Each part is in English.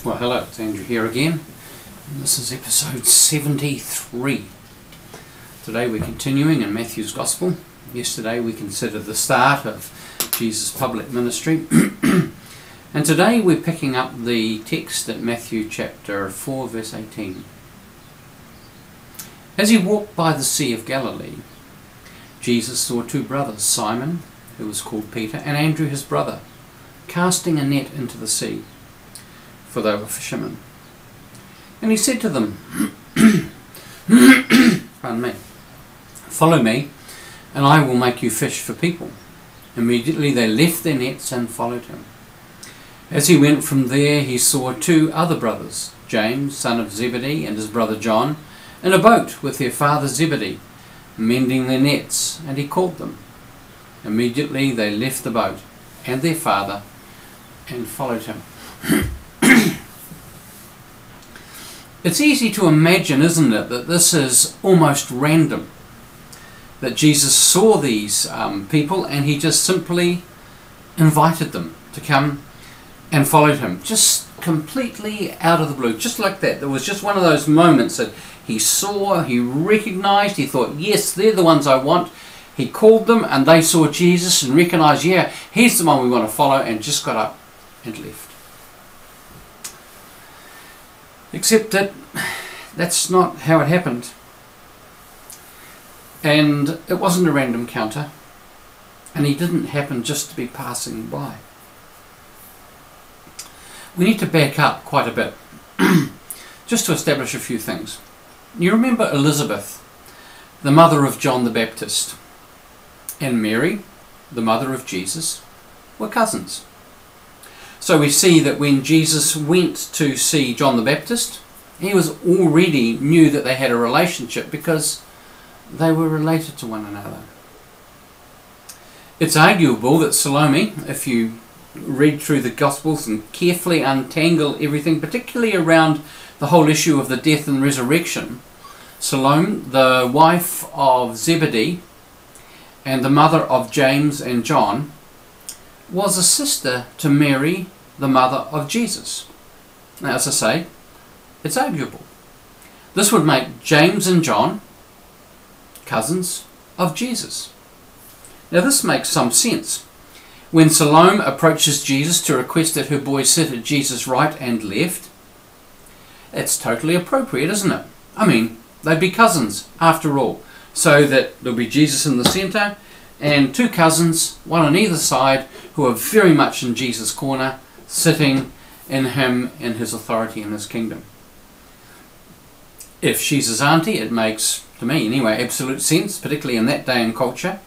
Well, hello, it's Andrew here again. And this is episode 73. Today we're continuing in Matthew's Gospel. Yesterday we considered the start of Jesus' public ministry. And today we're picking up the text at Matthew chapter 4, verse 18. As he walked by the Sea of Galilee, Jesus saw two brothers, Simon, who was called Peter, and Andrew his brother, casting a net into the sea, for they were fishermen. And he said to them, pardon me, "Follow me, and I will make you fish for people." Immediately they left their nets and followed him. As he went from there, he saw two other brothers, James, son of Zebedee, and his brother John, in a boat with their father Zebedee, mending their nets, and he called them. Immediately they left the boat and their father and followed him. It's easy to imagine, isn't it, that this is almost random. That Jesus saw these people and he just simply invited them to come and followed him. Just completely out of the blue, just like that. There was just one of those moments that he saw, he recognized, he thought, yes, they're the ones I want. He called them and they saw Jesus and recognized, yeah, he's the one we want to follow, and just got up and left. Except that that's not how it happened. And it wasn't a random encounter, and he didn't happen just to be passing by. We need to back up quite a bit just to establish a few things. You remember Elizabeth, the mother of John the Baptist, and Mary, the mother of Jesus, were cousins. So we see that when Jesus went to see John the Baptist, he already knew that they had a relationship because they were related to one another. It's arguable that Salome, if you read through the Gospels and carefully untangle everything, particularly around the whole issue of the death and resurrection, Salome, the wife of Zebedee and the mother of James and John, was a sister to Mary, the mother of Jesus. Now, as I say, it's arguable. This would make James and John cousins of Jesus. Now, this makes some sense. When Salome approaches Jesus to request that her boys sit at Jesus' right and left, it's totally appropriate, isn't it? I mean, they'd be cousins after all, so that there'll be Jesus in the centre and two cousins, one on either side, who are very much in Jesus' corner, sitting in him, in his authority, in his kingdom. If she's his auntie, it makes, to me anyway, absolute sense, particularly in that day and culture,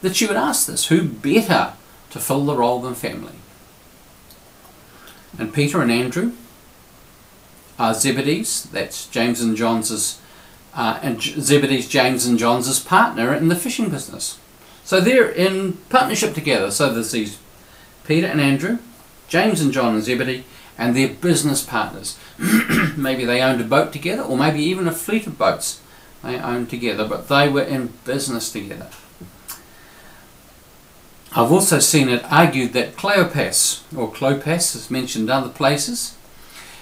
that she would ask this. Who better to fill the role than family? And Peter and Andrew are Zebedee's, that's James and John's, and Zebedee's, James and John's partner in the fishing business. So they're in partnership together. So there's these Peter and Andrew, James and John and Zebedee, and they're business partners. Maybe they owned a boat together, or maybe even a fleet of boats they owned together, but they were in business together. I've also seen it argued that Cleopas, or Clopas, as mentioned in other places,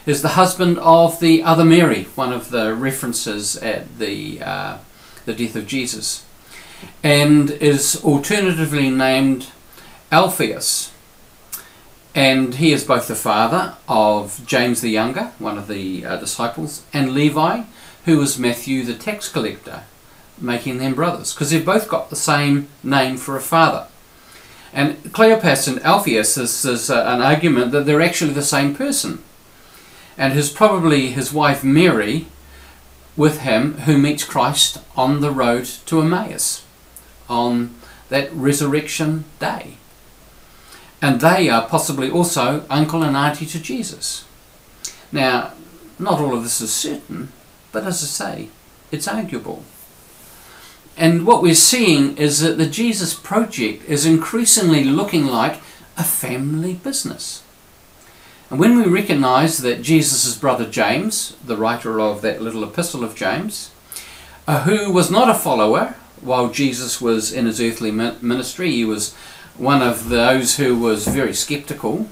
is the husband of the other Mary, one of the references at the death of Jesus, and is alternatively named Alphaeus. And he is both the father of James the Younger, one of the disciples, and Levi, who was Matthew the tax collector, making them brothers, because they've both got the same name for a father. And Cleopas and Alphaeus is an argument that they're actually the same person. And it's probably his wife Mary with him who meets Christ on the road to Emmaus on that resurrection day. And they are possibly also uncle and auntie to Jesus. Now, not all of this is certain, but as I say, it's arguable. And what we're seeing is that the Jesus Project is increasingly looking like a family business. And when we recognise that Jesus' brother James, the writer of that little epistle of James, who was not a follower while Jesus was in his earthly ministry, he was one of those who was very sceptical,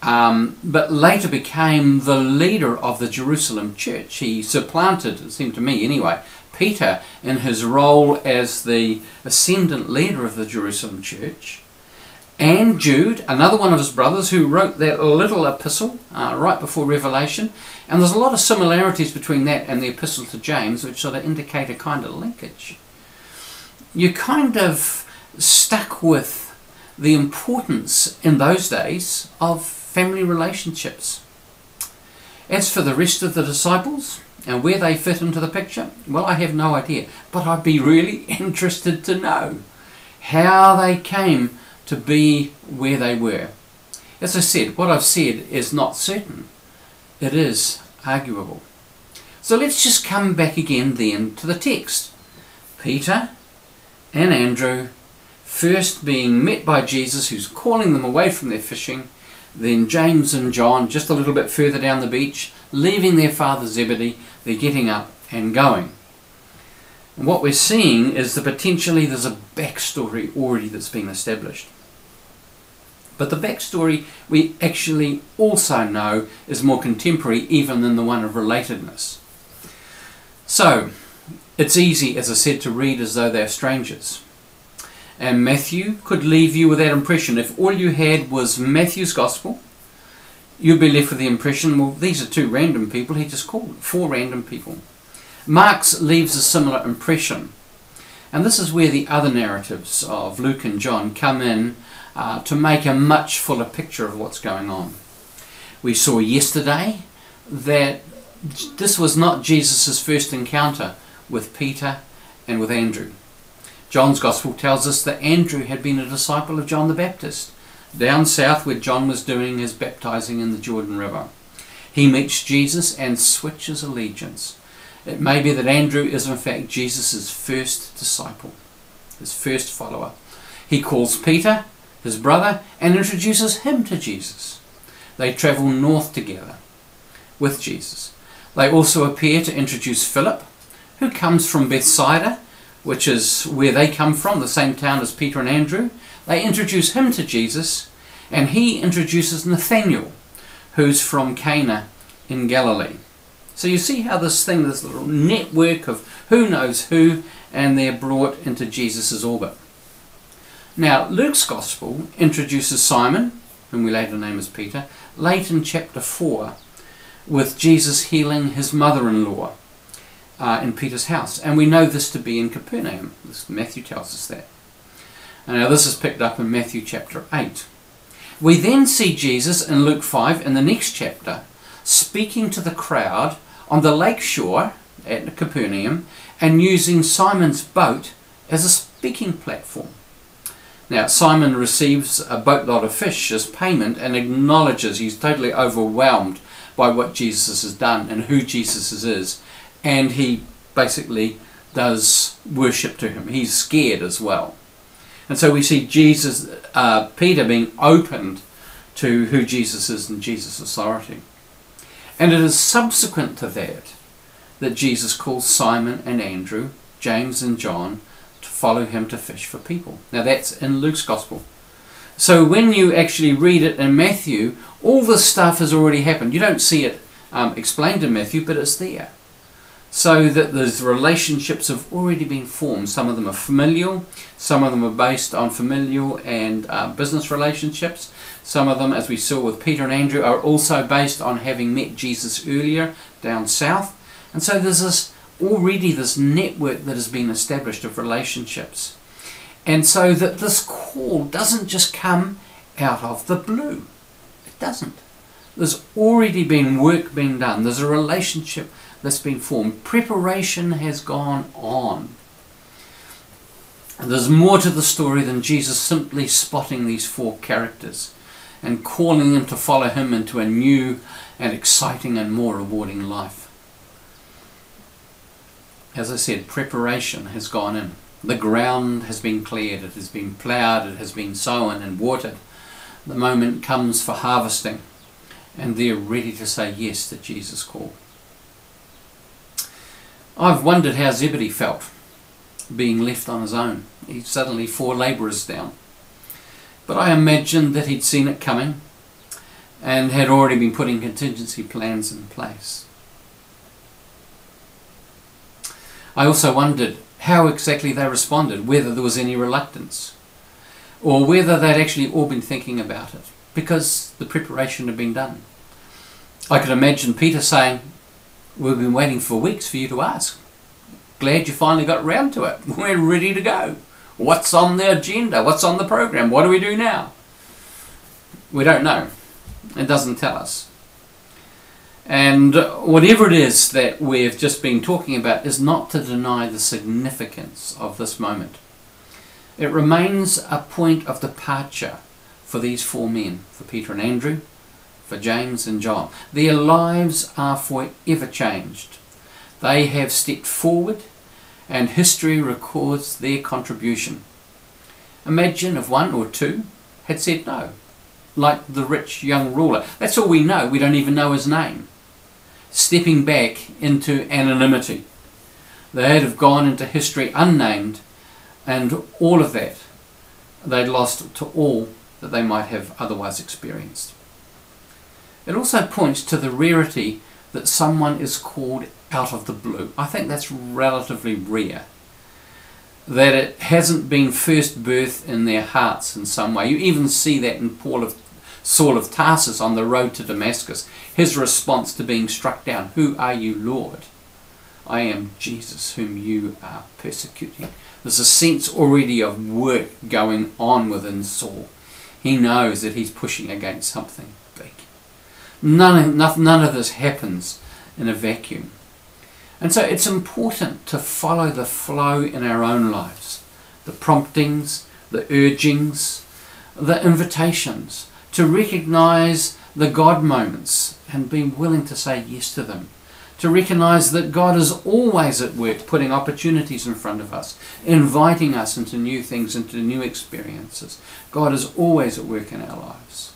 but later became the leader of the Jerusalem church. He supplanted, it seemed to me anyway, Peter in his role as the ascendant leader of the Jerusalem church. And Jude, another one of his brothers, who wrote that little epistle right before Revelation. And there's a lot of similarities between that and the epistle to James, which sort of indicate a kind of linkage. You kind of stuck with the importance in those days of family relationships. As for the rest of the disciples and where they fit into the picture, well, I have no idea, but I'd be really interested to know how they came to be where they were. As I said, what I've said is not certain. It is arguable. So let's just come back again then to the text. Peter and Andrew first being met by Jesus, who's calling them away from their fishing, then James and John just a little bit further down the beach, leaving their father Zebedee. They're getting up and going. And what we're seeing is that potentially there's a backstory already that's been established. But the backstory we actually also know is more contemporary even than the one of relatedness. So, it's easy, as I said, to read as though they're strangers. And Matthew could leave you with that impression. If all you had was Matthew's Gospel, you'd be left with the impression, well, these are two random people. He just called 4 random people. Mark's leaves a similar impression. And this is where the other narratives of Luke and John come in to make a much fuller picture of what's going on. We saw yesterday that this was not Jesus' first encounter with Peter and with Andrew. John's Gospel tells us that Andrew had been a disciple of John the Baptist, down south where John was doing his baptizing in the Jordan River. He meets Jesus and switches allegiance. It may be that Andrew is in fact Jesus' first disciple, his first follower. He calls Peter, his brother, and introduces him to Jesus. They travel north together with Jesus. They also appear to introduce Philip, who comes from Bethsaida, which is where they come from, the same town as Peter and Andrew. They introduce him to Jesus, and he introduces Nathanael, who's from Cana in Galilee. So you see how this little network of who knows who, and they're brought into Jesus' orbit. Now, Luke's Gospel introduces Simon, whom we later name as Peter, late in chapter 4, with Jesus healing his mother-in-law in Peter's house. And we know this to be in Capernaum. Matthew tells us that. And now this is picked up in Matthew chapter 8. We then see Jesus in Luke 5, in the next chapter, speaking to the crowd on the lake shore at Capernaum and using Simon's boat as a speaking platform. Now, Simon receives a boatload of fish as payment and acknowledges he's totally overwhelmed by what Jesus has done and who Jesus is. And he basically does worship to him. He's scared as well. And so we see Peter being opened to who Jesus is and Jesus' authority. And it is subsequent to that Jesus calls Simon and Andrew, James and John, to follow him to fish for people. Now that's in Luke's Gospel. So when you actually read it in Matthew, all this stuff has already happened. You don't see it explained in Matthew, but it's there. So that those relationships have already been formed. Some of them are familial, some of them are based on familial and business relationships. Some of them, as we saw with Peter and Andrew, are also based on having met Jesus earlier down south. And so there's already this network that has been established of relationships. And so that this call doesn't just come out of the blue. It doesn't. There's already been work being done. There's a relationship that's been formed. Preparation has gone on. And there's more to the story than Jesus simply spotting these 4 characters and calling them to follow him into a new and exciting and more rewarding life. As I said, preparation has gone in. The ground has been cleared, it has been ploughed, it has been sown and watered. The moment comes for harvesting, and they're ready to say yes to Jesus' call. I've wondered how Zebedee felt being left on his own. He's suddenly 4 labourers down. But I imagine that he'd seen it coming, and had already been putting contingency plans in place. I also wondered how exactly they responded, whether there was any reluctance, or whether they'd actually all been thinking about it, because the preparation had been done. I could imagine Peter saying, "We've been waiting for weeks for you to ask. Glad you finally got round to it. We're ready to go. What's on the agenda? What's on the program? What do we do now?" We don't know. It doesn't tell us. And whatever it is that we've just been talking about is not to deny the significance of this moment. It remains a point of departure for these four men, for Peter and Andrew, for James and John. Their lives are forever changed. They have stepped forward, and history records their contribution. Imagine if one or two had said no, like the rich young ruler. That's all we know. We don't even know his name. Stepping back into anonymity. They'd have gone into history unnamed, and all of that they'd lost to all that they might have otherwise experienced. It also points to the rarity that someone is called out of the blue. I think that's relatively rare. That it hasn't been first birthed in their hearts in some way. You even see that in Saul of Tarsus on the road to Damascus. His response to being struck down, "Who are you, Lord?" "I am Jesus whom you are persecuting." There's a sense already of work going on within Saul. He knows that he's pushing against something big. None of this happens in a vacuum. And so it's important to follow the flow in our own lives. The promptings, the urgings, the invitations, to recognise the God moments and be willing to say yes to them. To recognise that God is always at work, putting opportunities in front of us, inviting us into new things, into new experiences. God is always at work in our lives.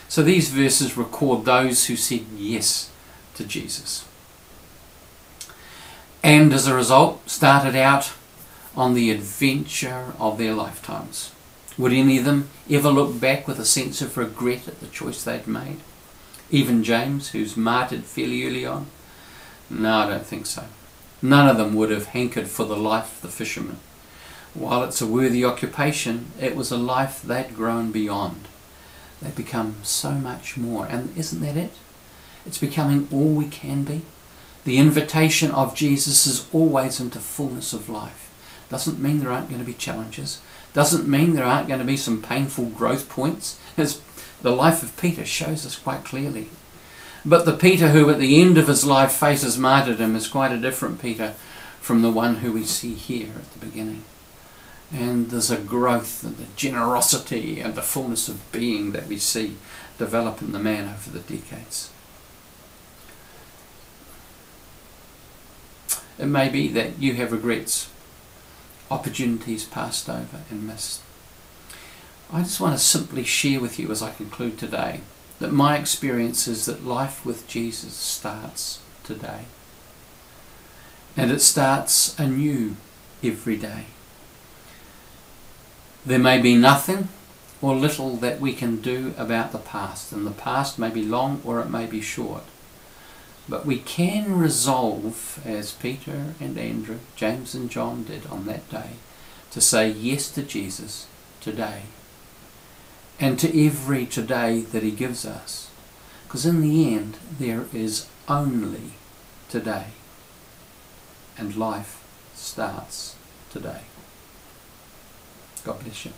So these verses record those who said yes to Jesus, and as a result started out on the adventure of their lifetimes. Would any of them ever look back with a sense of regret at the choice they'd made? Even James, who's martyred fairly early on? No, I don't think so. None of them would have hankered for the life of the fisherman. While it's a worthy occupation, it was a life they'd grown beyond. They'd become so much more. And isn't that it? It's becoming all we can be. The invitation of Jesus is always into fullness of life. Doesn't mean there aren't going to be challenges. Doesn't mean there aren't going to be some painful growth points, as the life of Peter shows us quite clearly. But the Peter who at the end of his life faces martyrdom is quite a different Peter from the one who we see here at the beginning. And there's a growth and the generosity and the fullness of being that we see develop in the man over the decades. It may be that you have regrets, opportunities passed over and missed. I just want to simply share with you as I conclude today that my experience is that life with Jesus starts today. And it starts anew every day. There may be nothing or little that we can do about the past, and the past may be long or it may be short. But we can resolve, as Peter and Andrew, James and John did on that day, to say yes to Jesus today, and to every today that he gives us. Because in the end, there is only today, and life starts today. God bless you.